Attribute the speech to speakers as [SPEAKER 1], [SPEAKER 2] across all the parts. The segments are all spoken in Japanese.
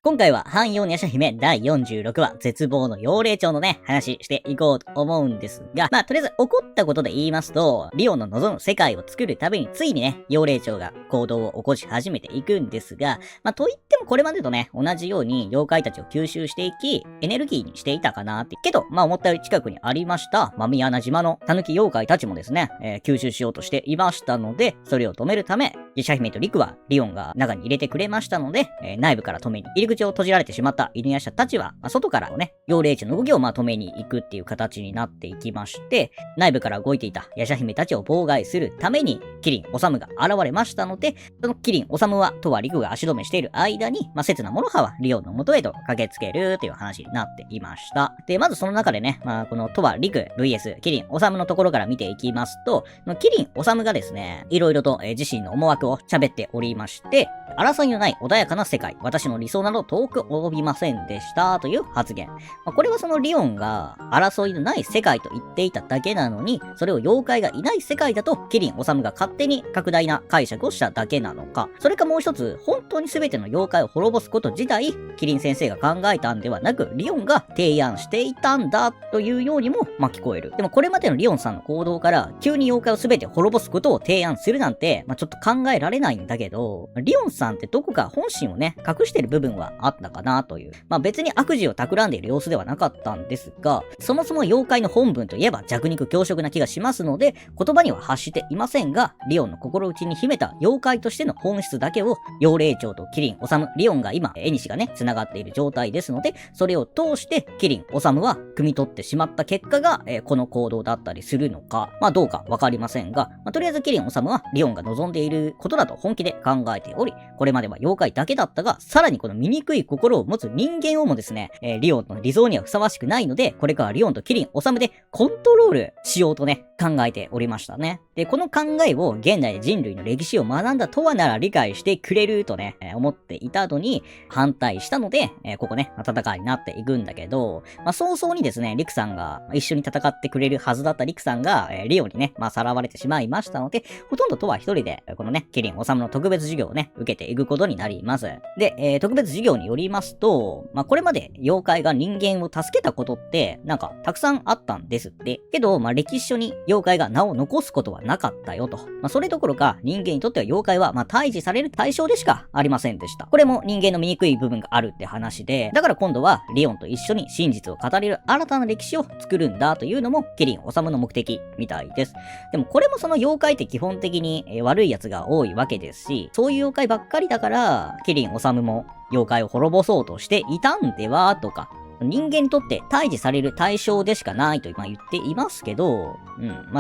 [SPEAKER 1] 今回は汎用にゃしゃ姫第46話絶望の妖霊蝶のね、話していこうと思うんですが、とりあえず起こったことで言いますと、リオンの望む世界を作るためについにね、妖霊蝶が行動を起こし始めていくんですが、といってもこれまでとね、同じように妖怪たちを吸収していき、エネルギーにしていたかなって。けど、思ったより近くにありました、マミアナ島の狸妖怪たちもですね、吸収しようとしていましたので、それを止めるため、ヤシャ姫とリクはリオンが中に入れてくれましたので、内部から止めに、入り口を閉じられてしまった犬夜叉たちは、外からのね、妖霊蝶の動きを止めに行くっていう形になっていきまして、内部から動いていたヤシャ姫たちを妨害するために、キリン・オサムが現れましたので、そのキリン・オサムは、とはリクが足止めしている間に、刹那モロハはリオンの元へと駆けつけるという話になっていました。で、まずその中でね、このとはリク VS キリン・オサムのところから見ていきますと、キリン・オサムがですね、いろいろと自身の思惑を喋っておりまして、争いのない穏やかな世界、私の理想など遠く及びませんでしたという発言。これはそのリオンが争いのない世界と言っていただけなのに、それを妖怪がいない世界だとキリン・オサムが勝手に拡大な解釈をしただけなのか、それかもう一つ、本当に全ての妖怪を滅ぼすこと自体、キリン先生が考えたんではなく、リオンが提案していたんだというようにも聞こえる。でもこれまでのリオンさんの行動から、急に妖怪を全て滅ぼすことを提案するなんて、ちょっと考えられないんだけど、リオンさんってどこか本心をね、隠してる部分はあったかなという。別に悪事を企んでいる様子ではなかったんですが、そもそも妖怪の本文といえば弱肉強食な気がしますので、言葉には発していませんが、リオンの心内に秘めた妖怪としての本質だけを、妖霊蝶とキリン・オサム、リオンが今、絵にしがね、繋がっている状態ですので、それを通してキリン・オサムは汲み取ってしまった結果が、この行動だったりするのか、どうかわかりませんが、とりあえずキリン・オサムはリオンが望んでいることだと本気で考えており、これまでは妖怪だけだったが、さらにこの醜い心を持つ人間をもですね、リオンの理想にはふさわしくないので、これからリオンとキリン・オサムでコントロールしようとね、考えておりましたね。で、この考えを現代で人類の歴史を学んだとはなら理解してくれるとね、思っていたのに反対したので、ここね、戦いになっていくんだけど、早々にですね、リクさんが一緒に戦ってくれるはずだったリクさんが、リオンにね、さらわれてしまいましたので、ほとんどとは一人で、このね、キリン・オサムの特別授業をね、受けていくことになります。で、特別授業によりますと、これまで妖怪が人間を助けたことって、たくさんあったんですって。けど、歴史書に妖怪が名を残すことはなかったよと。それどころか、人間にとっては妖怪は、退治される対象でしかありませんでした。これも人間の醜い部分があるって話で、だから今度は、リオンと一緒に真実を語れる新たな歴史を作るんだというのも、キリン・オサムの目的みたいです。でもこれもその妖怪って基本的に悪い奴が多いわけですし、そういう妖怪ばっかりだから、キリン・オサムも妖怪を滅ぼそうとしていたんではとか、人間にとって退治される対象でしかないと言っていますけど、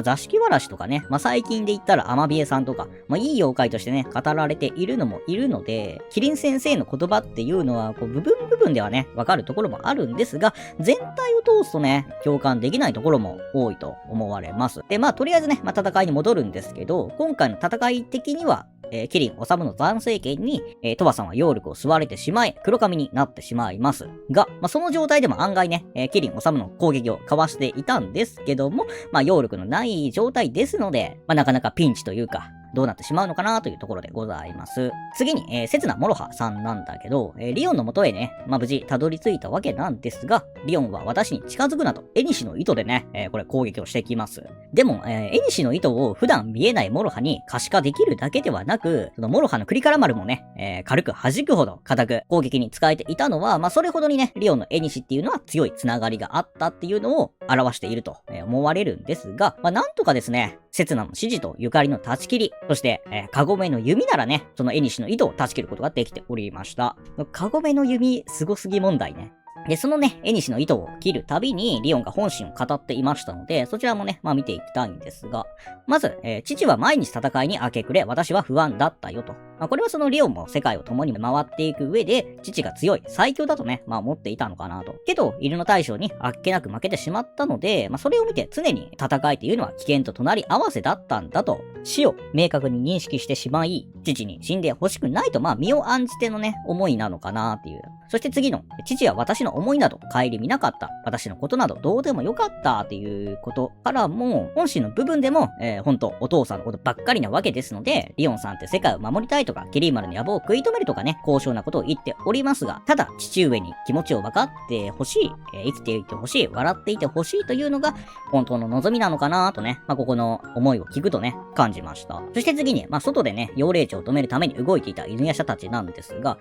[SPEAKER 1] 座敷わらしとかね、最近で言ったらアマビエさんとか、いい妖怪としてね、語られているのもいるので、キリン先生の言葉っていうのは、部分ではね、わかるところもあるんですが、全体を通すとね、共感できないところも多いと思われます。で、とりあえずね、戦いに戻るんですけど、今回の戦い的には、キリン・オサムの残政権に、トバさんは妖力を吸われてしまい、黒髪になってしまいますが、その状態でも案外ね、キリン・オサムの攻撃をかわしていたんですけども、妖力のない状態ですので、なかなかピンチというか、どうなってしまうのかなというところでございます。次に、刹那モロハさんなんだけど、リオンの元へね、無事たどり着いたわけなんですが、リオンは私に近づくなと、エニシの糸でね、これ攻撃をしてきます。でも、エニシの糸を普段見えないモロハに可視化できるだけではなく、そのモロハのクリカラ丸もね、軽く弾くほど固く攻撃に使えていたのは、それほどにね、リオンのエニシっていうのは強いつながりがあったっていうのを表していると思われるんですが、なんとかですね、刹那の指示とゆかりの断ち切り、そして、カゴメの弓ならね、そのエニシの糸を断ち切ることができておりました。カゴメの弓、すごすぎ問題ね。で、そのね、エニシの糸を切るたびに、リオンが本心を語っていましたので、そちらもね、見ていきたいんですが、まず、父は毎日戦いに明け暮れ、私は不安だったよと。これはそのリオンも世界を共に回っていく上で、父が強い、最強だとね、思っていたのかなと。けど、犬の大将にあっけなく負けてしまったので、それを見て常に戦いっていうのは危険と隣り合わせだったんだと、死を明確に認識してしまい、父に死んでほしくないと、身を案じてのね、思いなのかなっていう。そして次の、父は私の思いなど顧みなかった。私のことなどどうでもよかったっていうことからも、本心の部分でも、本当お父さんのことばっかりなわけですので、リオンさんって世界を守りたいとか、麒麟丸の野望を食い止めるとかね、高尚なことを言っておりますが、ただ、父上に気持ちを分かってほしい、生きていてほしい、笑っていてほしいというのが、本当の望みなのかなとね、ここの思いを聞くとね、感じました。そして次に、外でね、妖霊蝶を止めるために動いていた犬夜叉たちなんですが、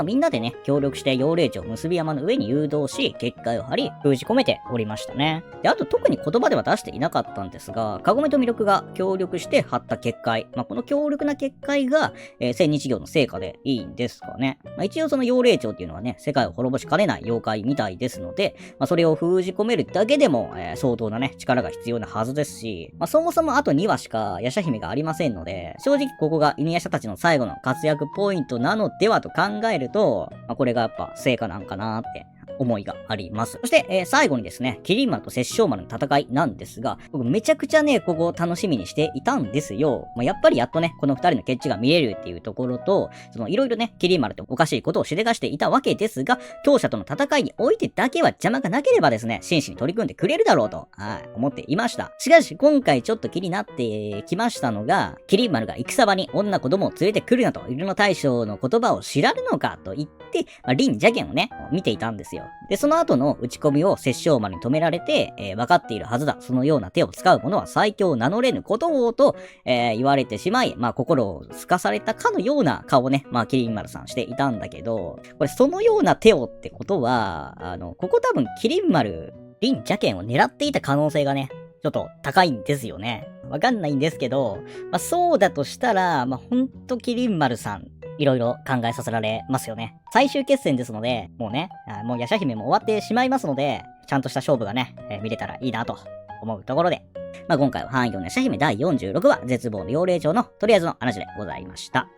[SPEAKER 1] みんなでね、協力して妖霊蝶を結び山の上に誘導し、結界を張り、封じ込めておりましたね。で、あと特に言葉では出していなかったんですが、カゴメとミルクが協力して張った結界、この強力な結界が、千日行の成果でいいんですかね。一応その妖霊蝶っていうのはね、世界を滅ぼしかねない妖怪みたいですので、それを封じ込めるだけでも、相当なね、力が必要なはずですし、そもそもあと2話しか夜叉姫がありませんので、正直ここが犬夜叉たちの最後の活躍ポイントなのではと考えると、これがやっぱ成果なんかなーって思いがあります。そして、最後にですね、麒麟丸と殺生丸の戦いなんですが、僕めちゃくちゃね、ここを楽しみにしていたんですよ。やっぱりやっとね、この二人の決地が見えるっていうところと、いろいろね、麒麟丸っておかしいことをしでかしていたわけですが、強者との戦いにおいてだけは邪魔がなければですね、真摯に取り組んでくれるだろうと、思っていました。しかし、今回ちょっと気になってきましたのが、麒麟丸が戦場に女子供を連れてくるなと、犬の大将の言葉を知らぬのかと言って、林邪剣をね、見ていたんですよ。で、その後の打ち込みを殺生丸に止められて、分かっているはずだ。そのような手を使う者は最強を名乗れぬことをと、言われてしまい、心を透かされたかのような顔をね、麒麟丸さんしていたんだけど、これそのような手をってことは、ここ多分麒麟丸、林邪剣を狙っていた可能性がね、ちょっと高いんですよね。わかんないんですけど、そうだとしたら、ほんと麒麟丸さん、いろいろ考えさせられますよね。最終決戦ですので、もうね、もう夜叉姫も終わってしまいますので、ちゃんとした勝負がね、見れたらいいなと思うところで、今回は範囲の夜叉姫第46話、絶望の妖霊場のとりあえずの話でございました。